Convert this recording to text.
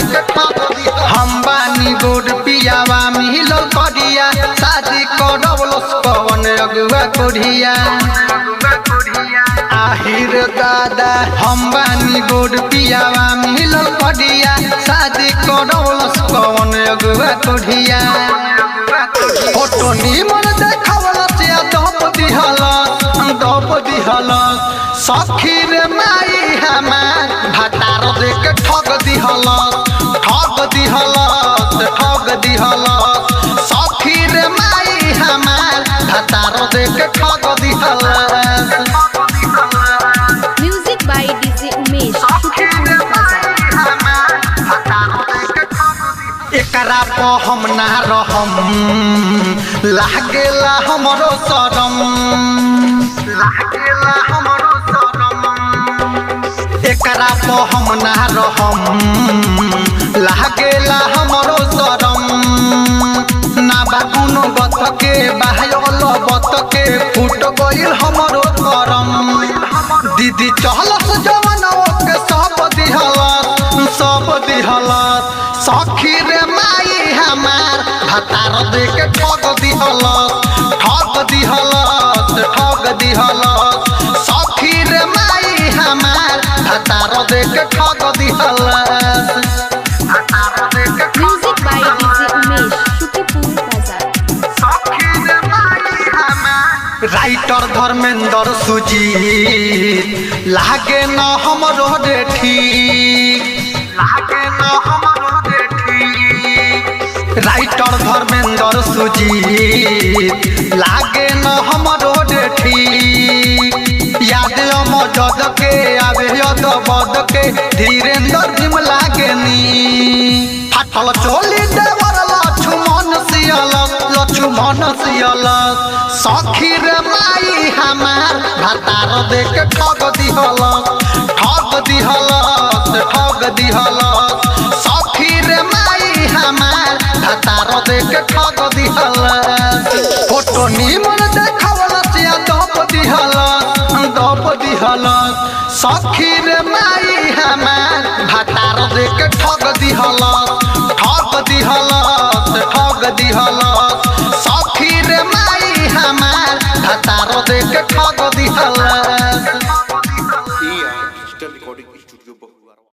हम बानी गोड पियावा मिलो करिया शादी करवलस कवन अगुआ कोढ़िया आहिर दादा हम बानी गोड पियावा मिलो करिया शादी करवलस कवन अगुआ कोढ़िया फोटो निमन देखावलस या दप दिहलस सखी रे माई हमार भातार देख ठग दिहलस सखी रे माई हमार भातार देख ठग दिहलस। Music by DJ Umesh. एकरा पे हम ना रहम लागेला हमरो शरम एकरा पे हम ना रहम लागेला हमरो शरम ना बागुनो बत के बाहयल बत के फूट गइल हमरो करम दीदी चहलस जवन के सब दिहलस सखी रे माई हमार भातार देख ठग दिहलस सखी रे माई हमार भातार देख ठग दिहलस। Music by DJ Umesh Shukipur बाजार। राइटर धर्मेंद्र सुजीत लागे न हमरो रे ठीक राइटर धर्मेंद्र सुजीत लागे न हमरो रे ठीक याद मजद के आवे यद बद के धीरेन्द्र भीम लागे नी फाटल चोली देवर लक्ष्मण सियलस सखी रे माई हमार भातार देख ठग दिहलस सखी रे माई हमार भातार देख ठग दिहलस फोटो निमन देखावलस या दप दिहलस सखी रे